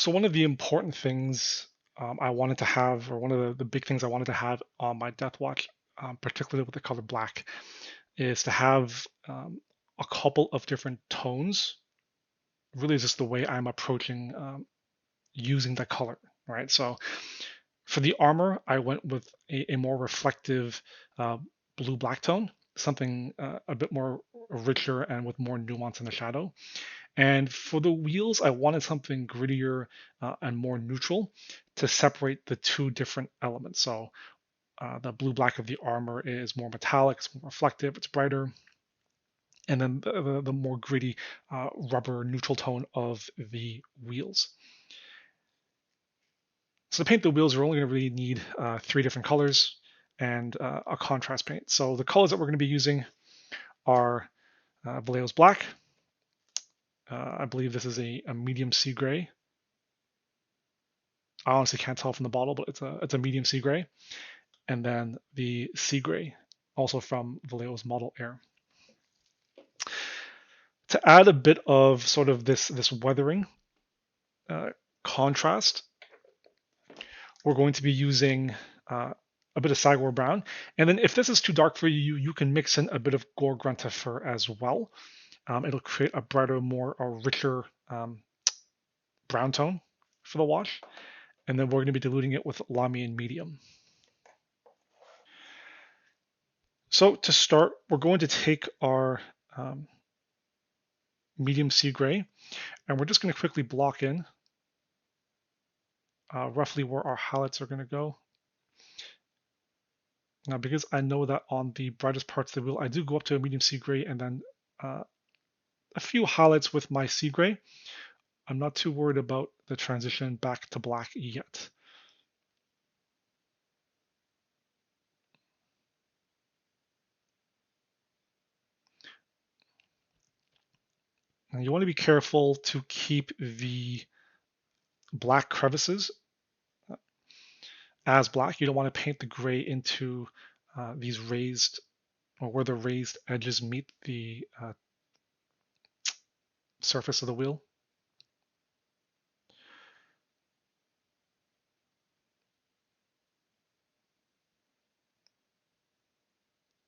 So one of the important things I wanted to have, or one of the big things I wanted to have on my Deathwatch, particularly with the color black, is to have a couple of different tones. Really, is just the way I'm approaching using that color, right? So for the armor, I went with a more reflective blue-black tone, something a bit more richer and with more nuance in the shadow. And for the wheels, I wanted something grittier and more neutral to separate the two different elements. So the blue-black of the armor is more metallic, it's more reflective, it's brighter. And then the more gritty rubber neutral tone of the wheels. So to paint the wheels, we're only going to really need 3 different colors and a contrast paint. So the colors that we're going to be using are Vallejo's Black. I believe this is a medium sea gray. I honestly can't tell from the bottle, but it's a medium sea gray. And then the sea gray, also from Vallejo's Model Air. To add a bit of sort of this weathering contrast, we're going to be using a bit of Cygor Brown. And then if this is too dark for you, you can mix in a bit of Goregrunta Fur as well. It'll create a brighter, a richer brown tone for the wash. And then we're going to be diluting it with Lamy and Medium. So to start, we're going to take our medium sea gray, and we're just going to quickly block in roughly where our highlights are going to go. Now, because I know that on the brightest parts of the wheel, I do go up to a medium sea gray and then a few highlights with my sea gray. I'm not too worried about the transition back to black yet. And you want to be careful to keep the black crevices as black. You don't want to paint the gray into these raised, or where the raised edges meet the surface of the wheel.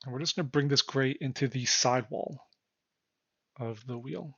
And we're just going to bring this gray into the sidewall of the wheel.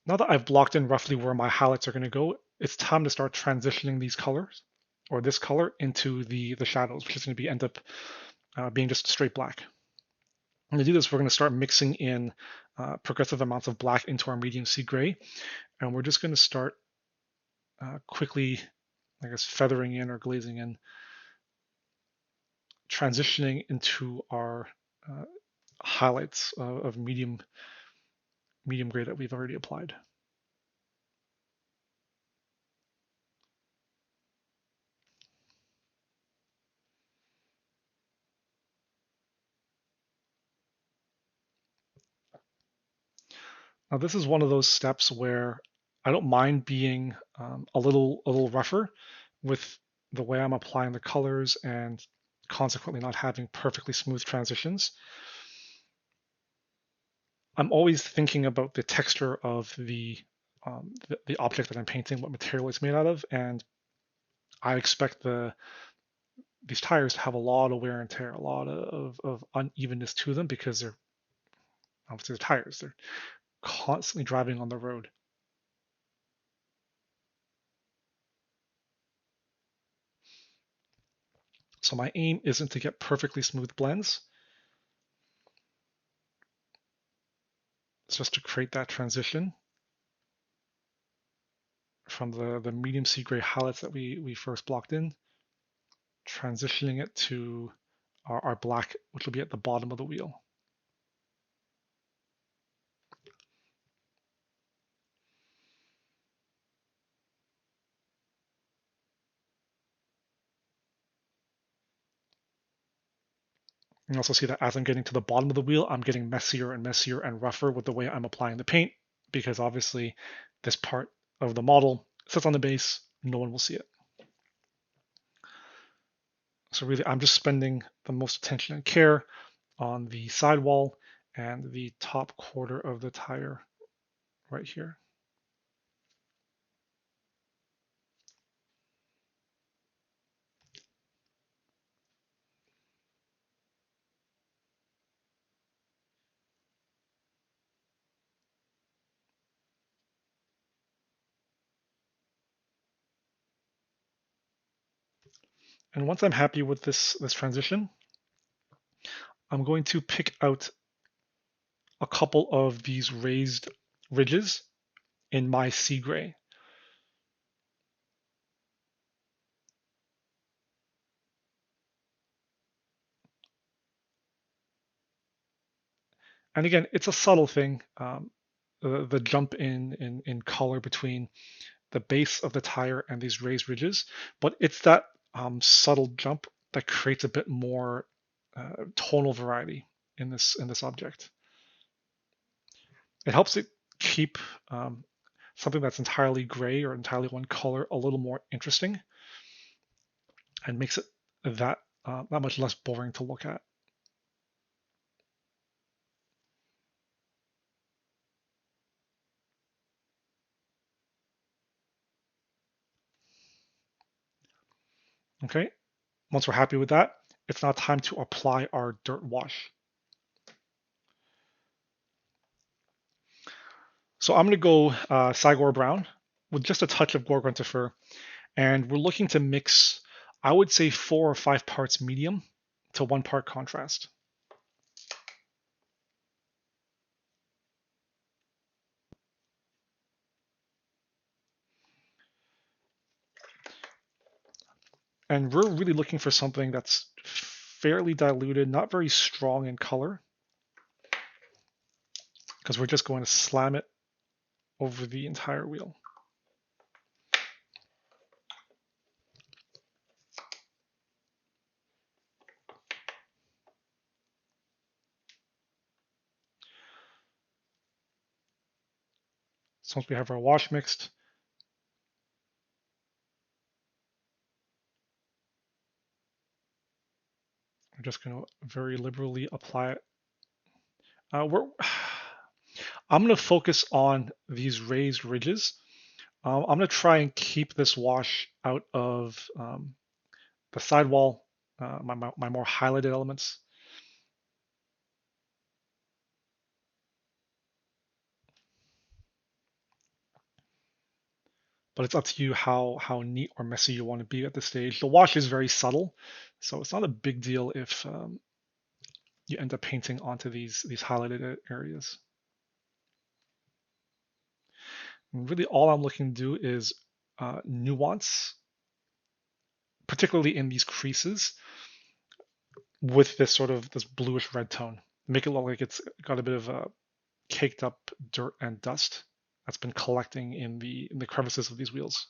Now that I've blocked in roughly where my highlights are going to go, it's time to start transitioning these colors, or this color, into the shadows, which is going to end up being just straight black. And to do this, we're going to start mixing in progressive amounts of black into our medium sea gray, and we're just going to start quickly, I guess, feathering in or glazing in, transitioning into our highlights of medium gray that we've already applied. Now this is one of those steps where I don't mind being a little rougher with the way I'm applying the colors and consequently not having perfectly smooth transitions. I'm always thinking about the texture of the object that I'm painting, what material it's made out of, and I expect these tires to have a lot of wear and tear, a lot of unevenness to them because they're obviously the tires. They're constantly driving on the road. So my aim isn't to get perfectly smooth blends. It's just to create that transition from the medium sea gray highlights that we first blocked in, transitioning it to our black, which will be at the bottom of the wheel. You also see that as I'm getting to the bottom of the wheel, I'm getting messier and messier and rougher with the way I'm applying the paint, because obviously this part of the model sits on the base, no one will see it. So really, I'm just spending the most attention and care on the sidewall and the top quarter of the tire right here. And once I'm happy with this transition, I'm going to pick out a couple of these raised ridges in my sea gray. And again, it's a subtle thing, the jump in color between the base of the tire and these raised ridges, but it's that subtle jump that creates a bit more tonal variety in this object. It helps it keep something that's entirely gray or entirely one color a little more interesting, and makes it that much less boring to look at. Okay, once we're happy with that, it's now time to apply our dirt wash. So I'm going to go Cygor Brown with just a touch of Goregrunta Fur, and we're looking to mix, I would say, 4 or 5 parts medium to 1 part contrast. And we're really looking for something that's fairly diluted, not very strong in color, because we're just going to slam it over the entire wheel. So once we have our wash mixed, I'm just going to very liberally apply it. I'm going to focus on these raised ridges. I'm going to try and keep this wash out of the sidewall, my more highlighted elements. But it's up to you how neat or messy you want to be at this stage. The wash is very subtle, so it's not a big deal if you end up painting onto these highlighted areas. And really, all I'm looking to do is nuance, particularly in these creases, with this sort of this bluish red tone. Make it look like it's got a bit of caked up dirt and dust that's been collecting in the crevices of these wheels.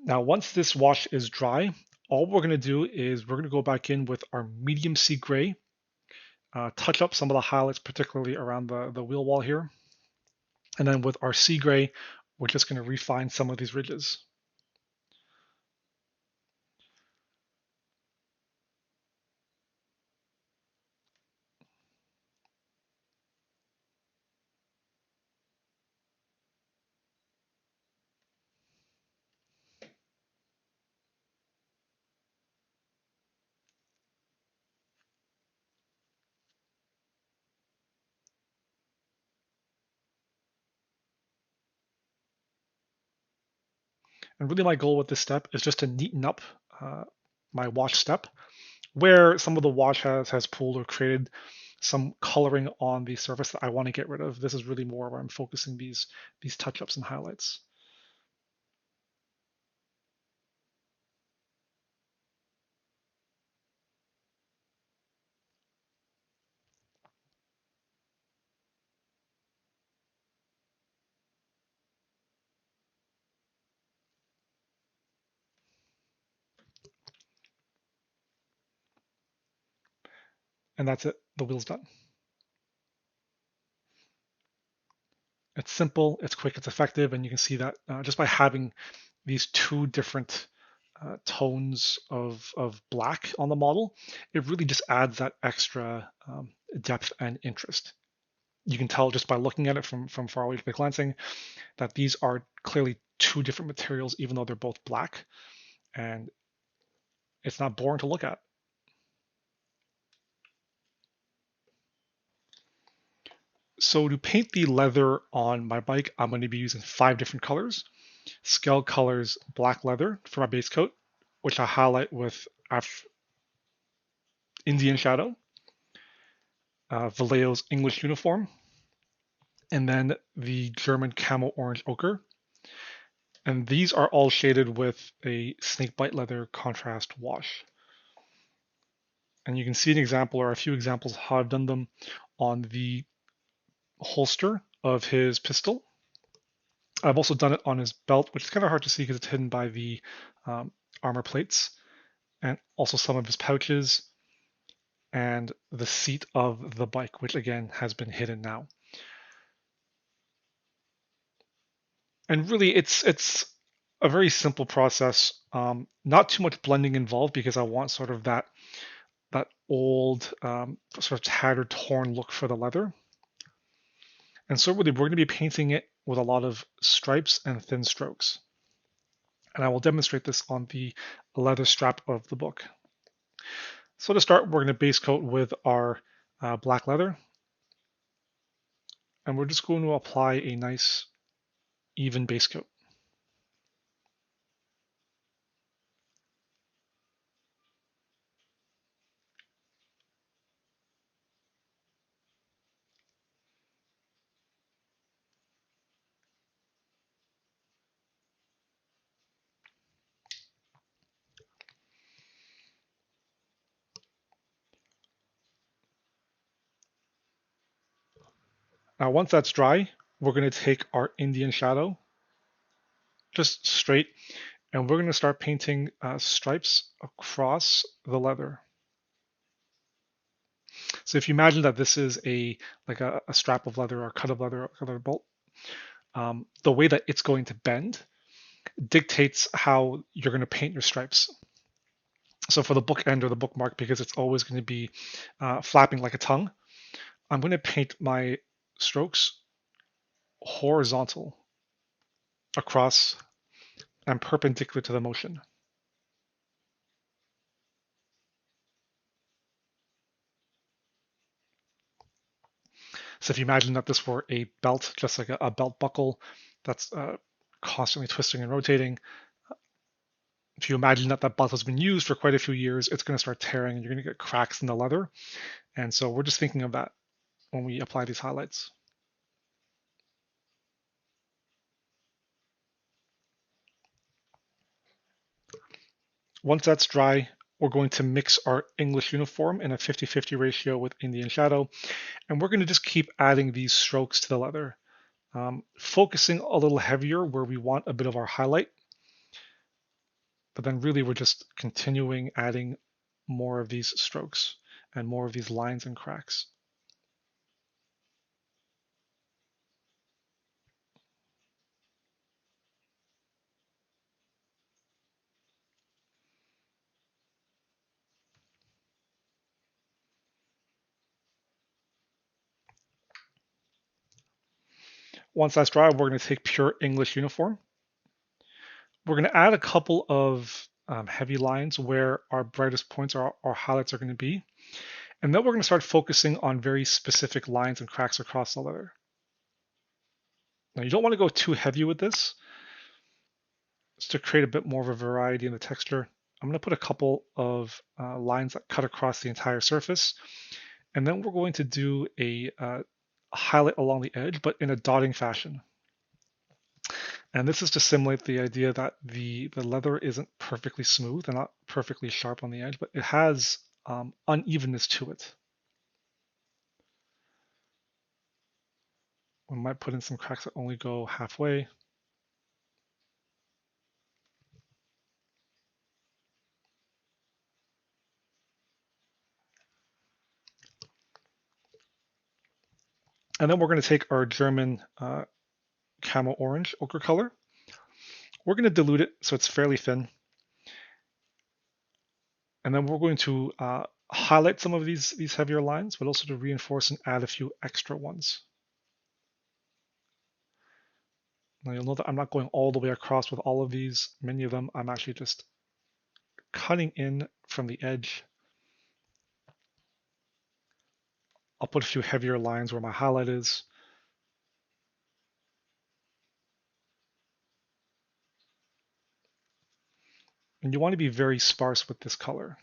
Now, once this wash is dry, all we're going to do is we're going to go back in with our medium sea gray, touch up some of the highlights, particularly around the wheel wall here. And then with our sea gray, we're just going to refine some of these ridges. And really my goal with this step is just to neaten up my wash step, where some of the wash has pulled or created some coloring on the surface that I want to get rid of. This is really more where I'm focusing these touch-ups and highlights. And that's it. The wheel's done. It's simple, it's quick, it's effective, and you can see that just by having these two different tones of black on the model, it really just adds that extra depth and interest. You can tell just by looking at it from far away by glancing that these are clearly two different materials, even though they're both black, and it's not boring to look at. So to paint the leather on my bike, I'm going to be using 5 different colors. Scale Colors Black Leather for my base coat, which I highlight with Indian Shadow, Vallejo's English Uniform, and then the German Camo Orange Ochre. And these are all shaded with a Snakebite Leather contrast wash. And you can see an example or a few examples of how I've done them on the holster of his pistol. I've also done it on his belt, which is kind of hard to see because it's hidden by the armor plates, and also some of his pouches and the seat of the bike, which again has been hidden now. And really, it's a very simple process. Not too much blending involved because I want sort of that old sort of tattered, torn look for the leather. And so really, we're going to be painting it with a lot of stripes and thin strokes. And I will demonstrate this on the leather strap of the book. So to start, we're going to base coat with our black leather. And we're just going to apply a nice even base coat. Now, once that's dry, we're going to take our Indian Shadow, just straight, and we're going to start painting stripes across the leather. So if you imagine that this is like a strap of leather or a cut of leather, a leather bolt, the way that it's going to bend dictates how you're going to paint your stripes. So for the bookend or the bookmark, because it's always going to be flapping like a tongue, I'm going to paint my strokes horizontal across and perpendicular to the motion. So if you imagine that this were a belt, just like a belt buckle that's constantly twisting and rotating, if you imagine that belt has been used for quite a few years, it's going to start tearing and you're going to get cracks in the leather. And so we're just thinking of that when we apply these highlights. Once that's dry, we're going to mix our English uniform in a 50-50 ratio with Indian Shadow, and we're going to just keep adding these strokes to the leather, focusing a little heavier where we want a bit of our highlight. But then really we're just continuing adding more of these strokes and more of these lines and cracks. Once that's dry, we're going to take pure English Uniform. We're going to add a couple of heavy lines where our brightest points or our highlights are going to be. And then we're going to start focusing on very specific lines and cracks across the leather. Now you don't want to go too heavy with this. Just to create a bit more of a variety in the texture, I'm going to put a couple of lines that cut across the entire surface. And then we're going to do a highlight along the edge, but in a dotting fashion. And this is to simulate the idea that the leather isn't perfectly smooth and not perfectly sharp on the edge, but it has unevenness to it. We might put in some cracks that only go halfway. And then we're going to take our German Camo Orange ochre color. We're going to dilute it so it's fairly thin. And then we're going to highlight some of these heavier lines, but also to reinforce and add a few extra ones. Now you'll know that I'm not going all the way across with all of these. Many of them I'm actually just cutting in from the edge. I'll put a few heavier lines where my highlight is. And you want to be very sparse with this color.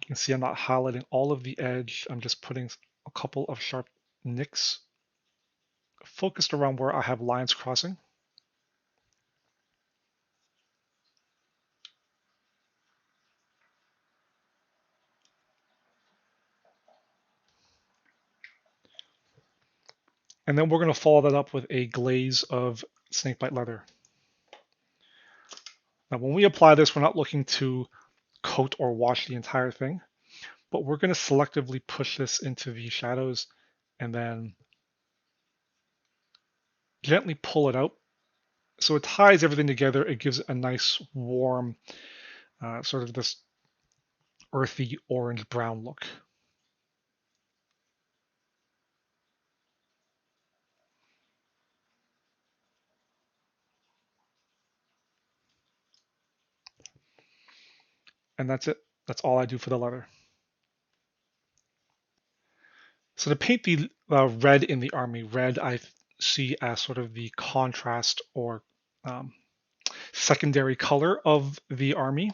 You can see I'm not highlighting all of the edge. I'm just putting a couple of sharp nicks focused around where I have lines crossing. And then we're going to follow that up with a glaze of snakebite leather. Now when we apply this, we're not looking to coat or wash the entire thing, but we're going to selectively push this into the shadows and then gently pull it out. So it ties everything together. It gives it a nice warm, sort of this earthy orange brown look. And that's it. That's all I do for the leather. So to paint the red in the army, red I see as sort of the contrast or secondary color of the army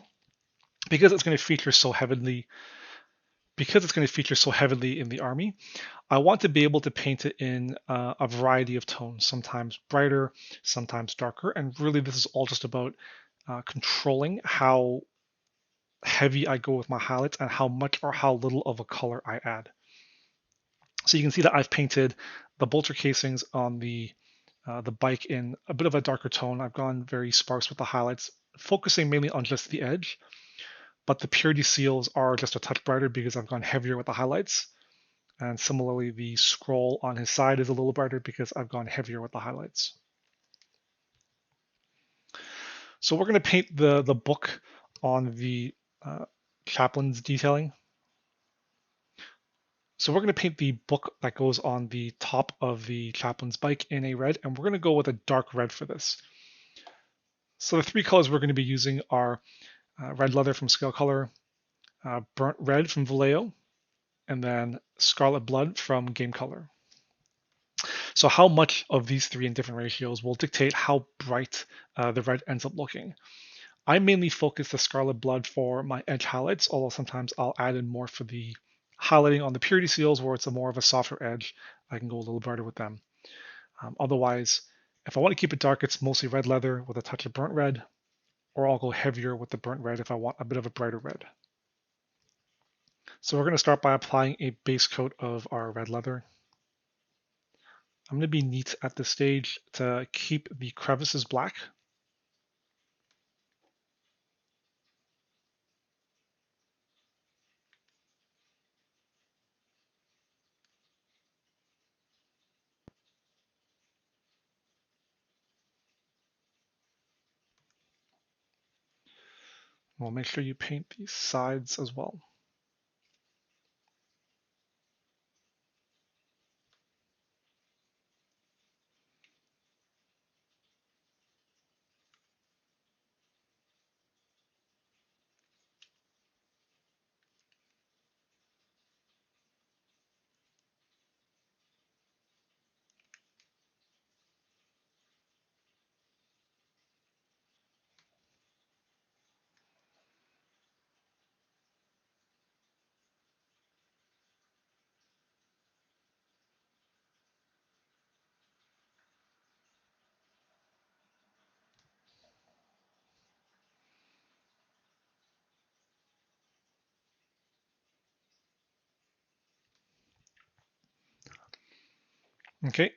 because it's going to feature so heavily. Because it's going to feature so heavily in the army, I want to be able to paint it in a variety of tones, sometimes brighter, sometimes darker, and really this is all just about controlling how heavy I go with my highlights and how much or how little of a color I add. So you can see that I've painted the bolter casings on the bike in a bit of a darker tone. I've gone very sparse with the highlights, focusing mainly on just the edge, but the purity seals are just a touch brighter because I've gone heavier with the highlights. And similarly, the scroll on his side is a little brighter because I've gone heavier with the highlights. So we're going to paint the book on the chaplain's detailing. So we're going to paint the book that goes on the top of the chaplain's bike in a red, and we're going to go with a dark red for this. So the three colors we're going to be using are red leather from Scale Color, burnt red from Vallejo, and then Scarlett Blood from Game Color. So how much of these three in different ratios will dictate how bright the red ends up looking. I mainly focus the Scarlett Blood for my edge highlights, although sometimes I'll add in more for the highlighting on the purity seals where it's a more of a softer edge. I can go a little brighter with them. Otherwise, if I want to keep it dark, it's mostly red leather with a touch of burnt red, or I'll go heavier with the burnt red if I want a bit of a brighter red. So we're going to start by applying a base coat of our red leather. I'm going to be neat at this stage to keep the crevices black. Well, make sure you paint the sides as well. Okay,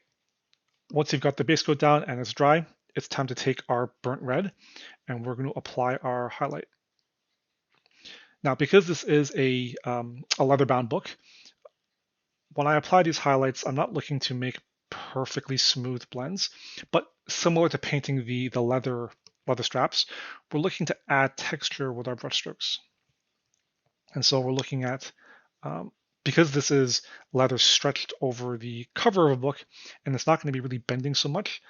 once you've got the base coat down and it's dry, it's time to take our burnt red and we're going to apply our highlight. Now, because this is a leather-bound book, when I apply these highlights, I'm not looking to make perfectly smooth blends, but similar to painting the leather straps, we're looking to add texture with our brush strokes. And so we're looking at, because this is leather stretched over the cover of a book, and it's not going to be really bending so much,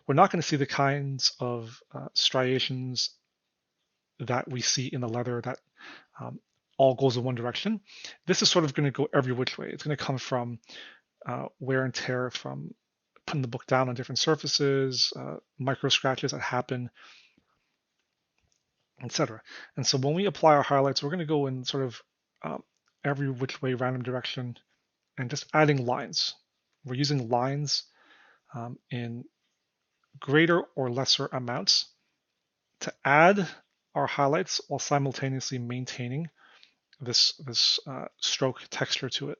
we're not going to see the kinds of striations that we see in the leather that all goes in one direction. This is sort of going to go every which way. It's going to come from wear and tear from putting the book down on different surfaces, micro scratches that happen, etc. And so when we apply our highlights, we're going to go in sort of every which way random direction and just adding lines. We're using lines in greater or lesser amounts to add our highlights while simultaneously maintaining this stroke texture to it.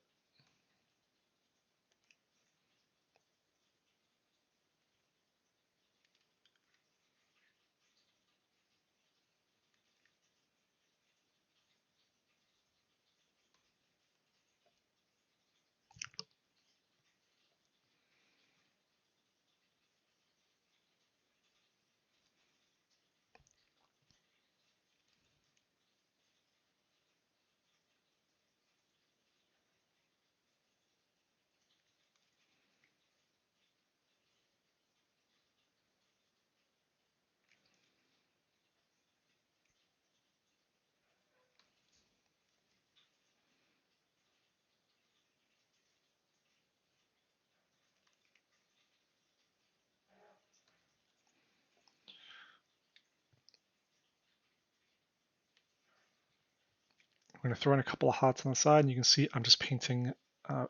I'm going to throw in a couple of hots on the side, and you can see I'm just painting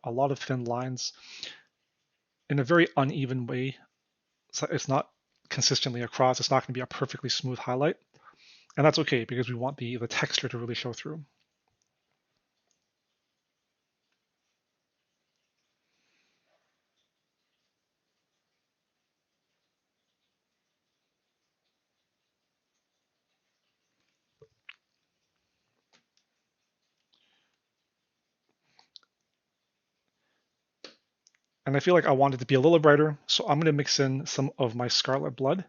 a lot of thin lines in a very uneven way. So it's not consistently across. It's not going to be a perfectly smooth highlight. And that's okay because we want the texture to really show through. And I feel like I want it to be a little brighter, so I'm going to mix in some of my Scarlett Blood,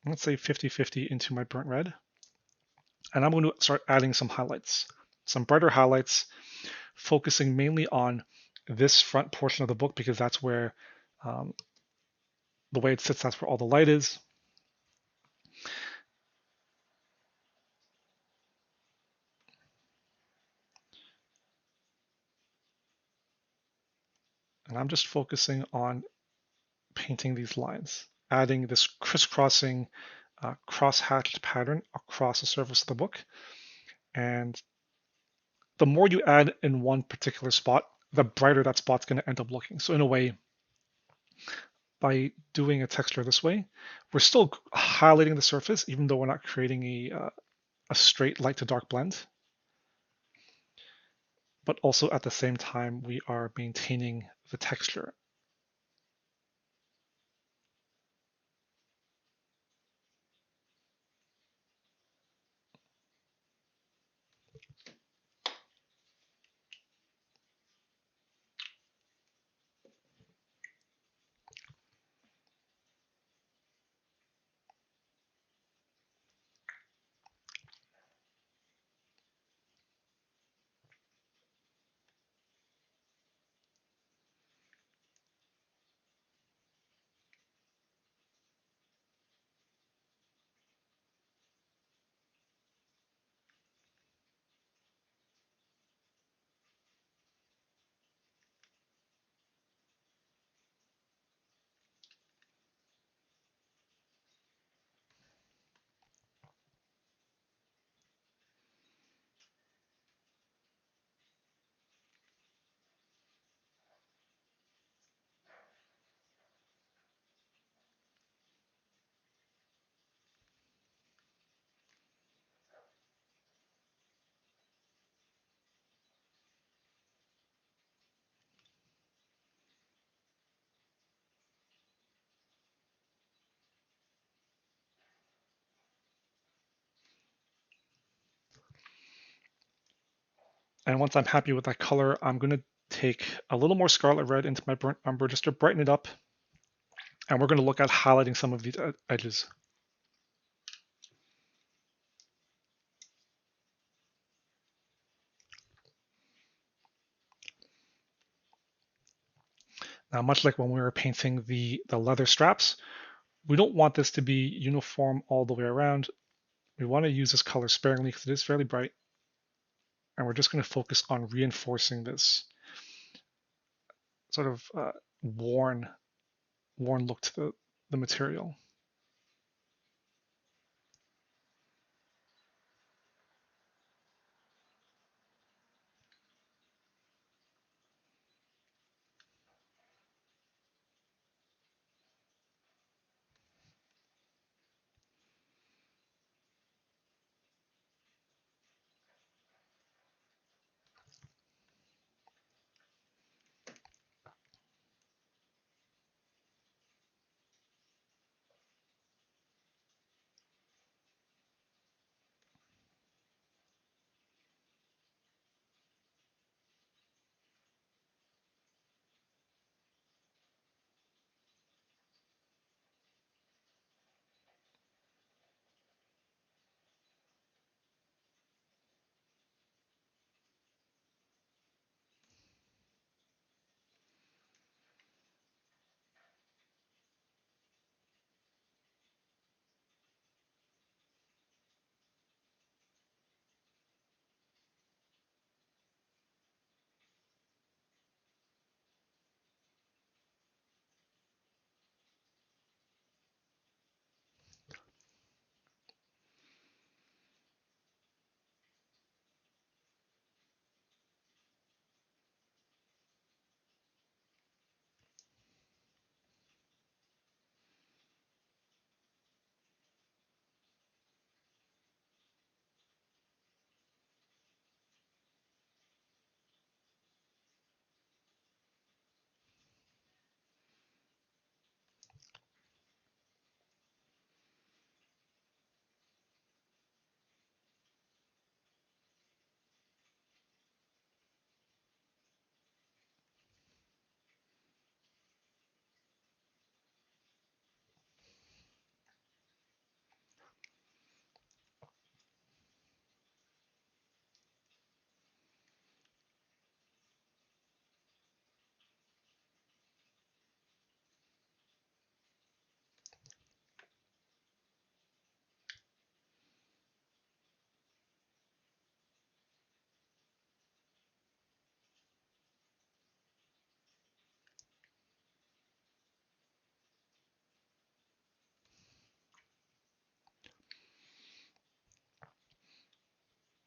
let's say 50-50 into my Burnt Red. And I'm going to start adding some highlights, some brighter highlights, focusing mainly on this front portion of the book because that's where the way it sits, that's where all the light is. And I'm just focusing on painting these lines, adding this crisscrossing cross-hatched pattern across the surface of the book. And the more you add in one particular spot, the brighter that spot's going to end up looking. So in a way, by doing a texture this way, we're still highlighting the surface, even though we're not creating a straight light to dark blend. But also at the same time, we are maintaining the texture. And once I'm happy with that color, I'm going to take a little more Scarlet Red into my Burnt Umber just to brighten it up. And we're going to look at highlighting some of these edges. Now, much like when we were painting the leather straps, we don't want this to be uniform all the way around. We want to use this color sparingly because it is fairly bright. And we're just going to focus on reinforcing this sort of worn look to the material.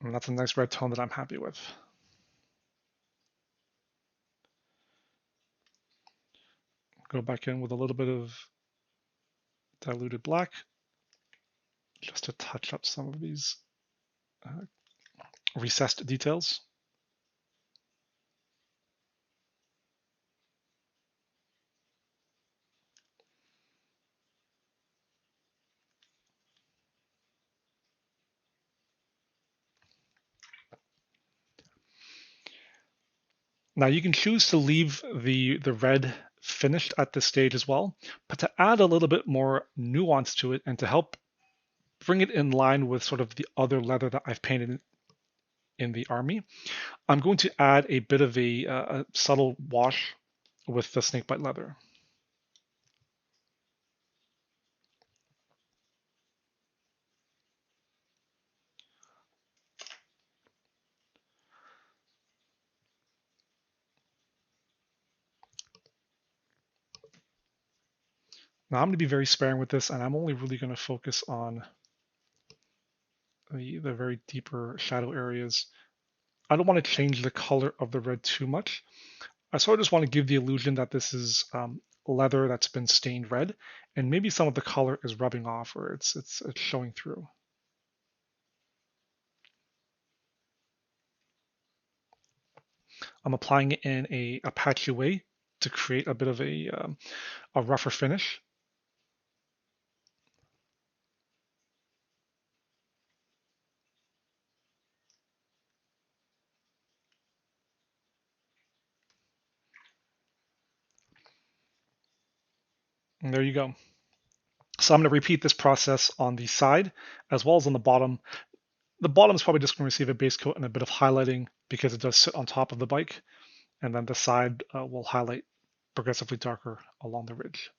And that's a nice red tone that I'm happy with. Go back in with a little bit of diluted black just to touch up some of these recessed details. Now you can choose to leave the red finished at this stage as well, but to add a little bit more nuance to it and to help bring it in line with sort of the other leather that I've painted in the army, I'm going to add a bit of a subtle wash with the Snakebite Leather. Now I'm going to be very sparing with this, and I'm only really going to focus on the very deeper shadow areas. I don't want to change the color of the red too much. I sort of just want to give the illusion that this is leather that's been stained red, and maybe some of the color is rubbing off or it's showing through. I'm applying it in a patchy way to create a bit of a rougher finish. And there you go. So I'm going to repeat this process on the side as well as on the bottom. The bottom is probably just going to receive a base coat and a bit of highlighting because it does sit on top of the bike. And then the side will highlight progressively darker along the ridge.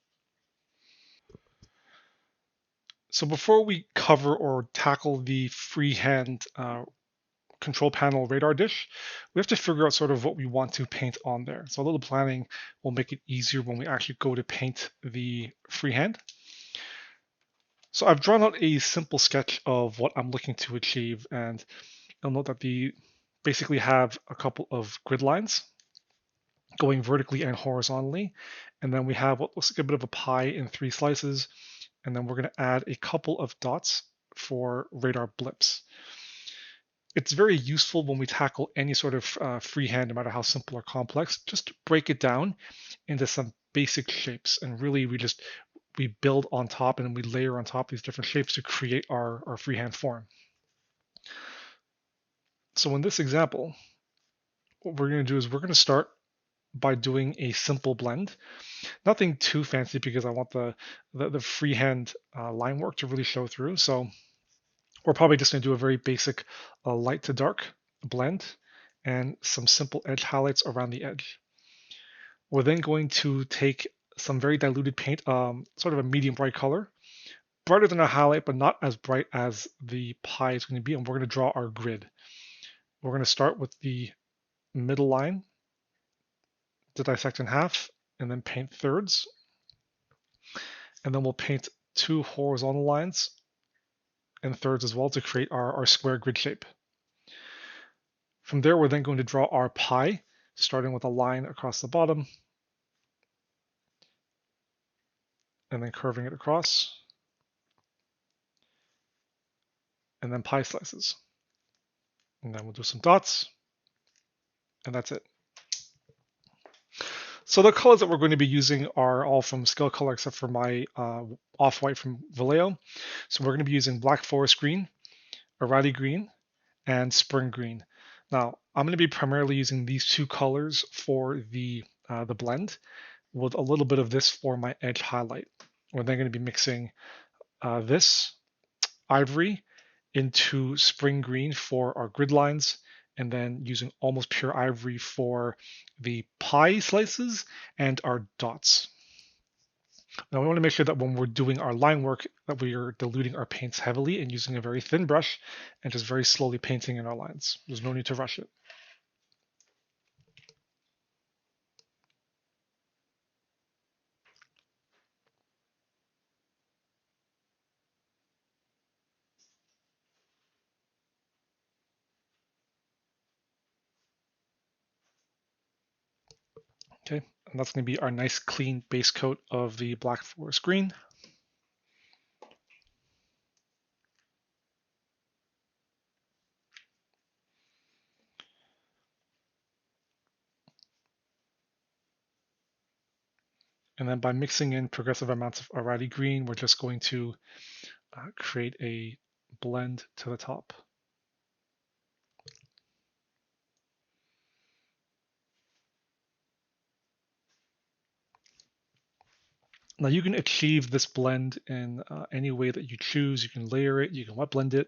So before we cover or tackle the freehand control panel radar dish, we have to figure out sort of what we want to paint on there. So a little planning will make it easier when we actually go to paint the freehand. So I've drawn out a simple sketch of what I'm looking to achieve, and you'll note that the basically have a couple of grid lines going vertically and horizontally, and then we have what looks like a bit of a pie in 3 slices, and then we're going to add a couple of dots for radar blips. It's very useful when we tackle any sort of freehand, no matter how simple or complex, just to break it down into some basic shapes, and really we build on top and we layer on top these different shapes to create our freehand form. So in this example, what we're going to do is we're going to start by doing a simple blend. Nothing too fancy because I want the freehand line work to really show through. So we're probably just going to do a very basic light to dark blend and some simple edge highlights around the edge. We're then going to take some very diluted paint, sort of a medium bright color, brighter than a highlight, but not as bright as the pie is going to be, and we're going to draw our grid. We're going to start with the middle line to dissect in half, and then paint thirds. And then we'll paint 2 horizontal lines and thirds as well to create our square grid shape. From there, we're then going to draw our pie, starting with a line across the bottom, and then curving it across, and then pie slices. And then we'll do some dots, and that's it. So the colors that we're going to be using are all from Scale Color except for my off-white from Vallejo. So we're going to be using Black Forest Green, Irati Green, and Spring Green. Now, I'm going to be primarily using these 2 colors for the blend, with a little bit of this for my edge highlight. We're then going to be mixing this ivory into Spring Green for our grid lines, and then using almost pure ivory for the pie slices and our dots. Now we want to make sure that when we're doing our line work that we are diluting our paints heavily and using a very thin brush and just very slowly painting in our lines. There's no need to rush it. Okay, and that's going to be our nice clean base coat of the Black Forest Green. And then by mixing in progressive amounts of Irati Green, we're just going to create a blend to the top. Now you can achieve this blend in any way that you choose. You can layer it, you can wet blend it.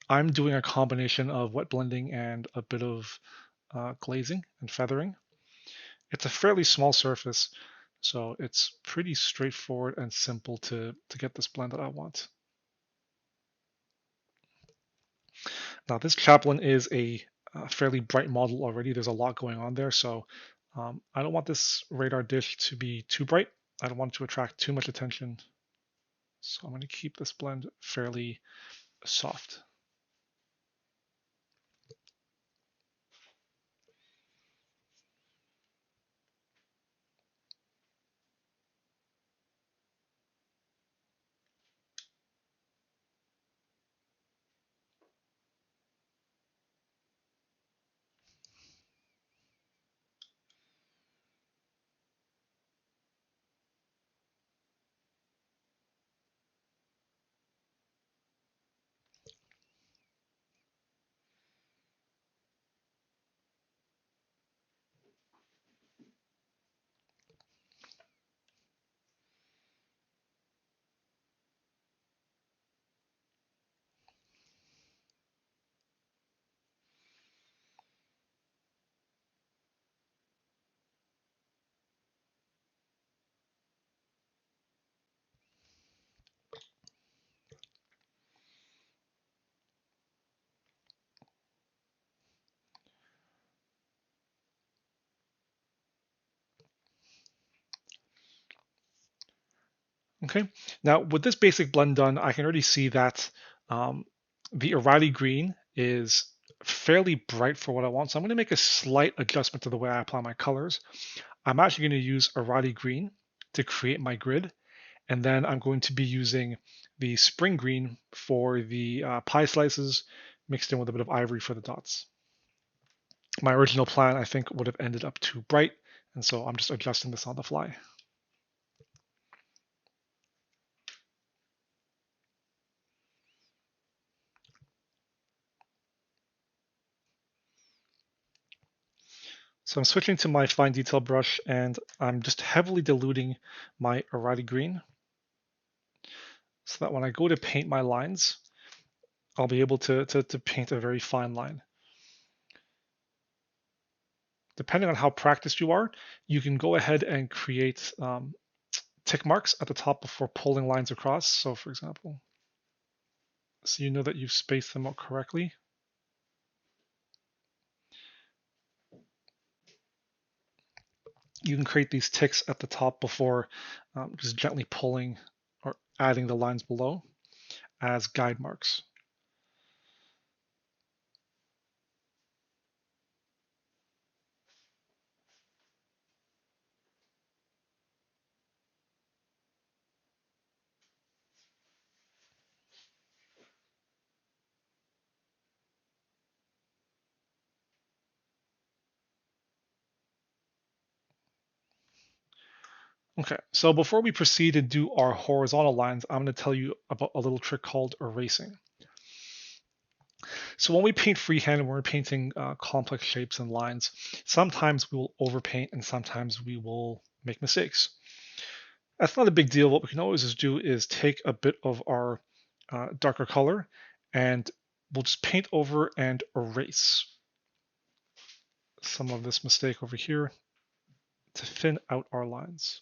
I'm doing a combination of wet blending and a bit of glazing and feathering. It's a fairly small surface, so it's pretty straightforward and simple to get this blend that I want. Now this Chaplain is a fairly bright model already. There's a lot going on there, so I don't want this radar dish to be too bright. I don't want it to attract too much attention. So I'm going to keep this blend fairly soft. Okay, now with this basic blend done, I can already see that the Irati Green is fairly bright for what I want. So I'm going to make a slight adjustment to the way I apply my colors. I'm actually going to use Irati Green to create my grid. And then I'm going to be using the Spring Green for the pie slices mixed in with a bit of ivory for the dots. My original plan, I think, would have ended up too bright. And so I'm just adjusting this on the fly. So I'm switching to my fine detail brush and I'm just heavily diluting my Irati Green so that when I go to paint my lines, I'll be able to paint a very fine line. Depending on how practiced you are, you can go ahead and create tick marks at the top before pulling lines across. So for example, so you know that you've spaced them out correctly. You can create these ticks at the top before just gently pulling or adding the lines below as guide marks. Okay, so before we proceed to do our horizontal lines, I'm going to tell you about a little trick called erasing. So when we paint freehand and we're painting complex shapes and lines, sometimes we will overpaint and sometimes we will make mistakes. That's not a big deal. What we can always just do is take a bit of our darker color and we'll just paint over and erase some of this mistake over here to thin out our lines.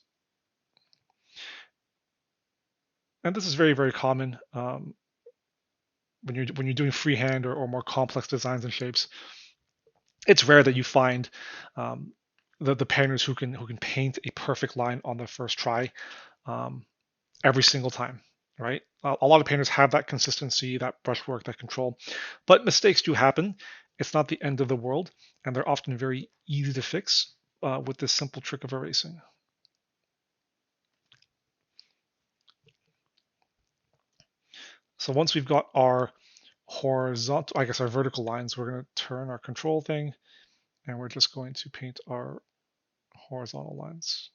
And this is very, very common when you're doing freehand or more complex designs and shapes. It's rare that you find the painters who can paint a perfect line on the first try every single time, right? A lot of painters have that consistency, that brushwork, that control, but mistakes do happen. It's not the end of the world, and they're often very easy to fix with this simple trick of erasing. So once we've got our horizontal, I guess our vertical lines, we're going to turn our control thing, and we're just going to paint our horizontal lines.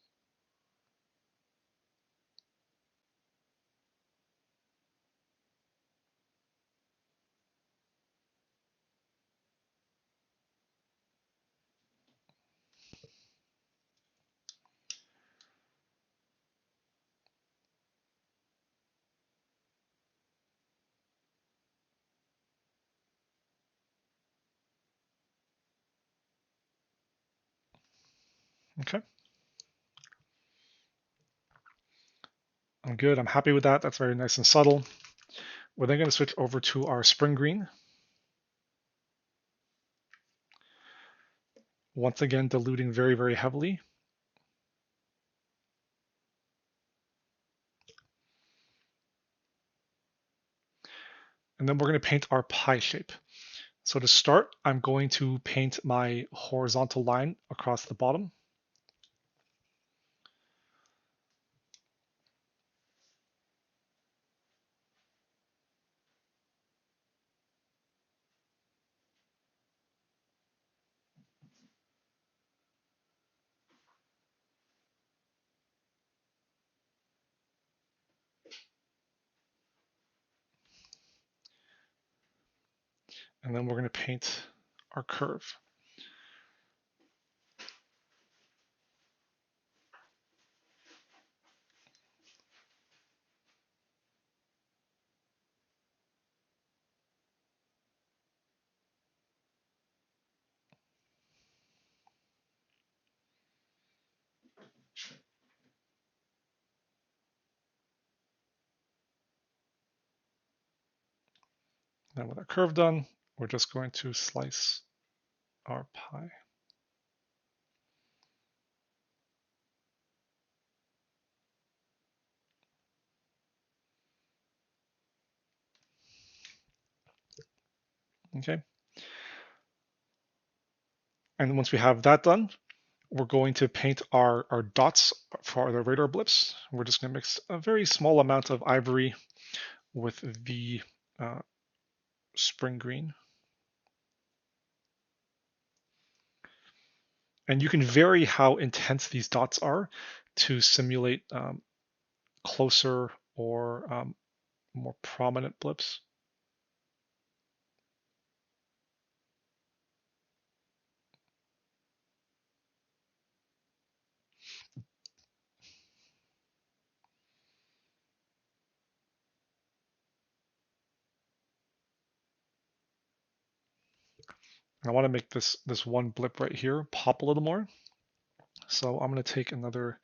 Okay. I'm good. I'm happy with that. That's very nice and subtle. We're then going to switch over to our Spring Green. Once again, diluting very, very heavily. And then we're going to paint our pie shape. So to start, I'm going to paint my horizontal line across the bottom. And then we're going to paint our curve. Now with our curve done, we're just going to slice our pie. Okay. And once we have that done, we're going to paint our dots for the radar blips. We're just going to mix a very small amount of ivory with the spring green. And you can vary how intense these dots are to simulate closer or more prominent blips. I want to make this one blip right here pop a little more. So I'm going to take another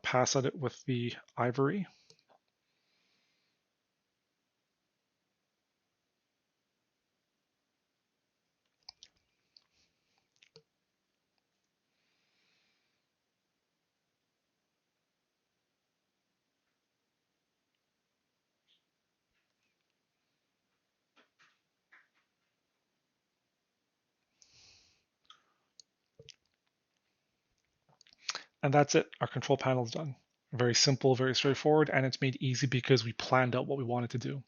pass at it with the ivory. And that's it. Our control panel is done. Very simple, very straightforward, and it's made easy because we planned out what we wanted to do.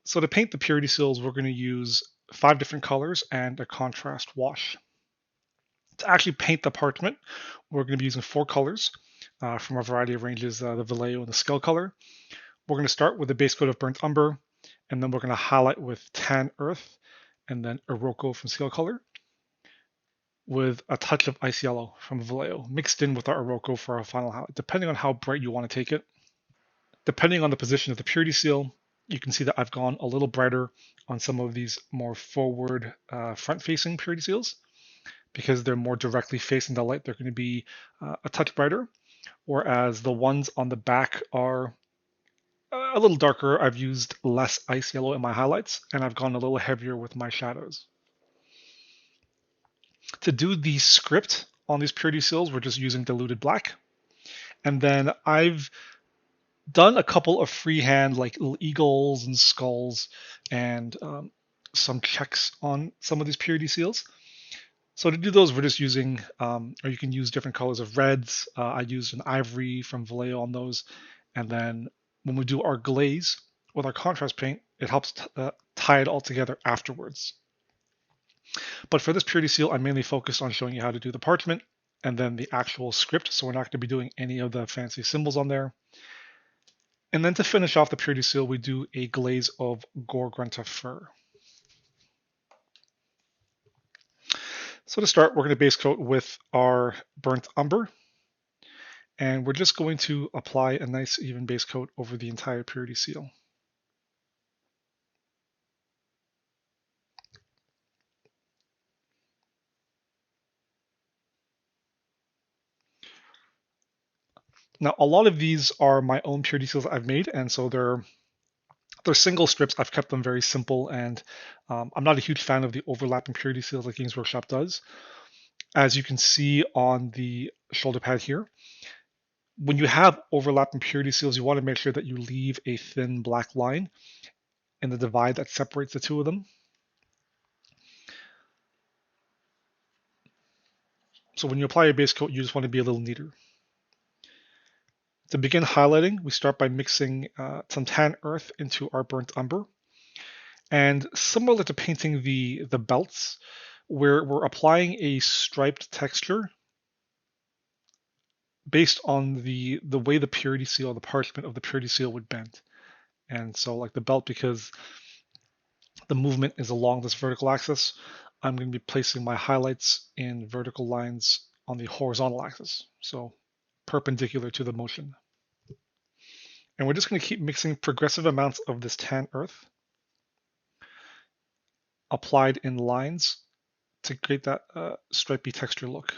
So to paint the purity seals, we're going to use 5 different colors and a contrast wash. To actually paint the parchment, we're going to be using 4 colors from a variety of ranges, the Vallejo and the Skull color. We're going to start with a base coat of Burnt Umber, and then we're going to highlight with Tan Earth, and then Iroko from Skull color, with a touch of Ice Yellow from Vallejo, mixed in with our Iroko for our final highlight, depending on how bright you want to take it. Depending on the position of the purity seal, you can see that I've gone a little brighter on some of these more forward front-facing purity seals. Because they're more directly facing the light, they're going to be a touch brighter, whereas the ones on the back are a little darker. I've used less ice yellow in my highlights, and I've gone a little heavier with my shadows. To do the script on these purity seals, we're just using diluted black. And then I've done a couple of freehand, like little eagles and skulls, and some checks on some of these purity seals. So to do those, we're just using, or you can use different colors of reds. I used an ivory from Vallejo on those. And then when we do our glaze with our contrast paint, it helps tie it all together afterwards. But for this purity seal, I'm mainly focused on showing you how to do the parchment and then the actual script. So we're not going to be doing any of the fancy symbols on there. And then to finish off the purity seal, we do a glaze of Goregrunta Fur. So to start, we're going to base coat with our Burnt Umber. And we're just going to apply a nice even base coat over the entire purity seal. Now, a lot of these are my own purity seals I've made, and so they're single strips. I've kept them very simple, and I'm not a huge fan of the overlapping purity seals like Games Workshop does. As you can see on the shoulder pad here, when you have overlapping purity seals, you want to make sure that you leave a thin black line in the divide that separates the two of them. So when you apply your base coat, you just want to be a little neater. To begin highlighting, we start by mixing some Tan Earth into our Burnt Umber. And similar to painting the belts, we're applying a striped texture based on the way the purity seal, the parchment of the purity seal would bend. And so like the belt, because the movement is along this vertical axis, I'm going to be placing my highlights in vertical lines on the horizontal axis. So perpendicular to the motion. And we're just going to keep mixing progressive amounts of this Tan Earth applied in lines to create that stripy texture look.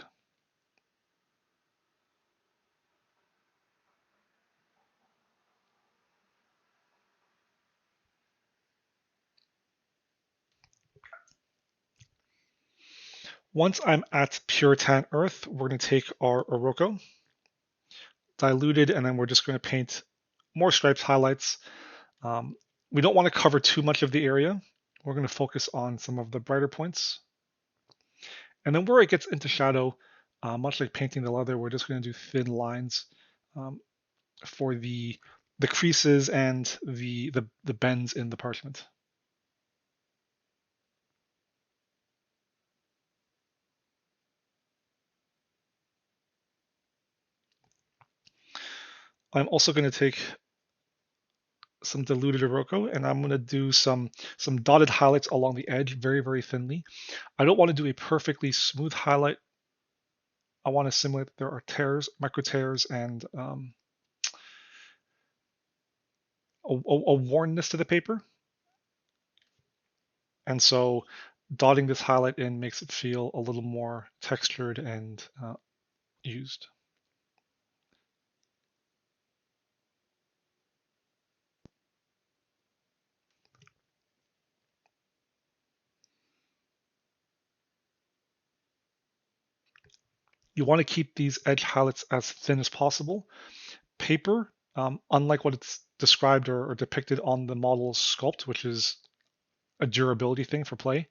Once I'm at pure Tan Earth, we're going to take our Iroko, diluted, and then we're just going to paint more stripes highlights We don't want to cover too much of the area. We're going to focus on some of the brighter points. And then where it gets into shadow, much like painting the leather, we're just going to do thin lines for the creases and the bends in the parchment. I'm also going to take some diluted Iroko, and I'm going to do some dotted highlights along the edge very, very thinly. I don't want to do a perfectly smooth highlight. I want to simulate that there are tears, micro tears, and a wornness to the paper. And so dotting this highlight in makes it feel a little more textured and used. You want to keep these edge highlights as thin as possible. Paper, unlike what it's described or depicted on the model's sculpt, which is a durability thing for play,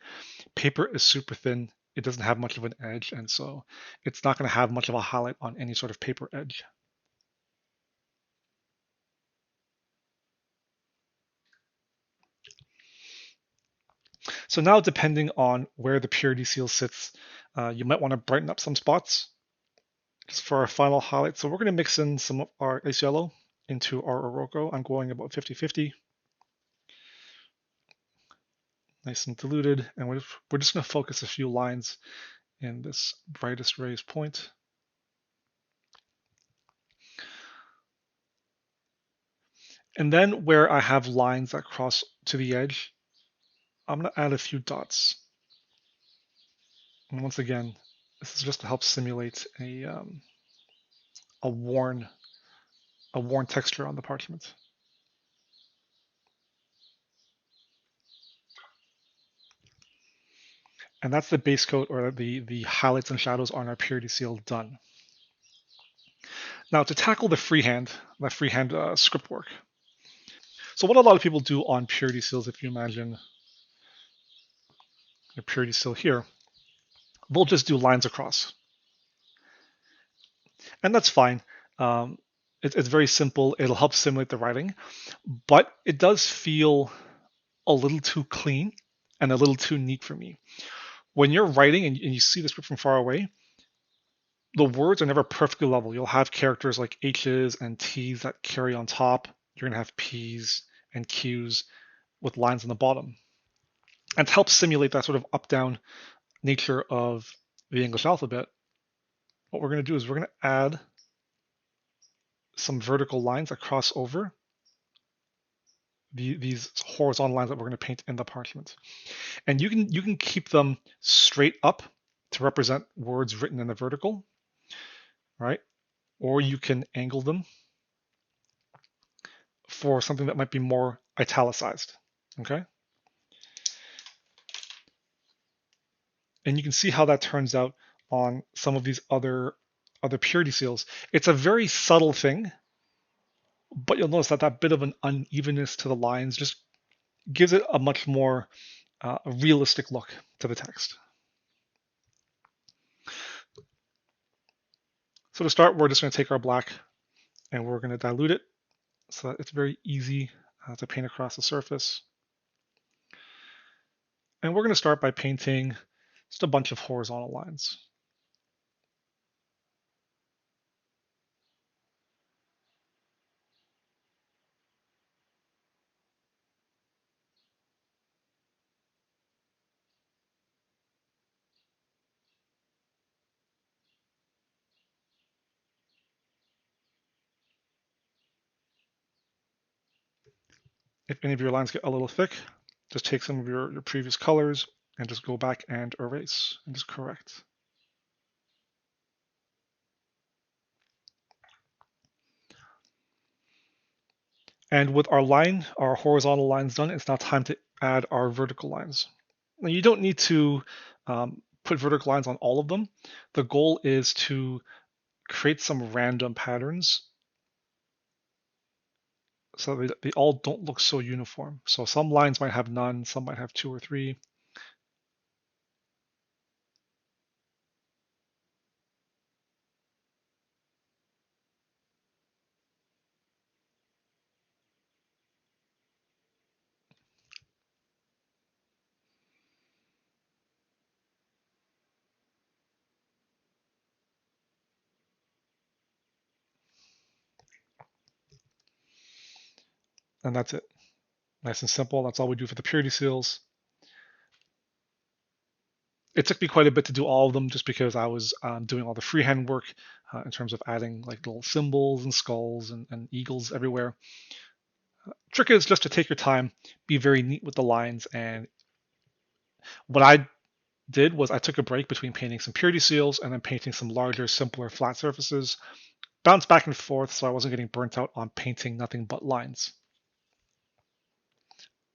paper is super thin. It doesn't have much of an edge, and so it's not going to have much of a highlight on any sort of paper edge. So now, depending on where the purity seal sits, you might want to brighten up some spots just for our final highlight. So we're going to mix in some of our Ice Yellow into our Iroko. I'm going about 50-50. Nice and diluted. And we're just going to focus a few lines in this brightest raised point. And then where I have lines that cross to the edge, I'm going to add a few dots. And once again, this is just to help simulate a worn texture on the parchment. And that's the base coat, or the highlights and shadows on our purity seal done. Now to tackle the freehand script work. So what a lot of people do on purity seals, if you imagine a purity seal here, they'll just do lines across. And that's fine. It's very simple. It'll help simulate the writing, but it does feel a little too clean and a little too neat for me. When you're writing and you see the script from far away, the words are never perfectly level. You'll have characters like H's and T's that carry on top. You're going to have P's and Q's with lines on the bottom. And to help simulate that sort of up-down nature of the English alphabet, what we're going to do is we're going to add some vertical lines that cross over these horizontal lines that we're going to paint in the parchment. And you can keep them straight up to represent words written in the vertical, right? Or you can angle them for something that might be more italicized, okay? And you can see how that turns out on some of these other purity seals. It's a very subtle thing, but you'll notice that that bit of an unevenness to the lines just gives it a much more realistic look to the text. So to start, we're just going to take our black and we're going to dilute it so that it's very easy to paint across the surface. And we're going to start by painting just a bunch of horizontal lines. If any of your lines get a little thick, just take some of your previous colors and just go back and erase and just correct. And with our horizontal lines done, it's now time to add our vertical lines. Now you don't need to put vertical lines on all of them. The goal is to create some random patterns so they all don't look so uniform. So some lines might have none, some might have 2 or 3. And that's it. Nice and simple. That's all we do for the purity seals. It took me quite a bit to do all of them just because I was doing all the freehand work in terms of adding like little symbols and skulls and eagles everywhere. Trick is just to take your time, be very neat with the lines. And what I did was I took a break between painting some purity seals and then painting some larger, simpler, flat surfaces. Bounced back and forth so I wasn't getting burnt out on painting nothing but lines.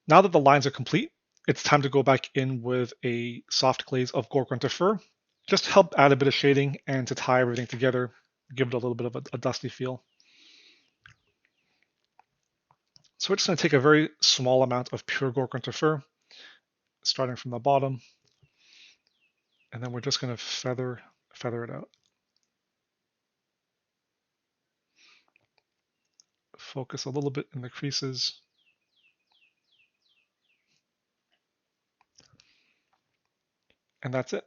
Now that the lines are complete, it's time to go back in with a soft glaze of Goregrunta Fur, just to help add a bit of shading and to tie everything together, give it a little bit of a dusty feel. So we're just going to take a very small amount of pure Goregrunta Fur, starting from the bottom, and then we're just going to feather it out. Focus a little bit in the creases. And that's it.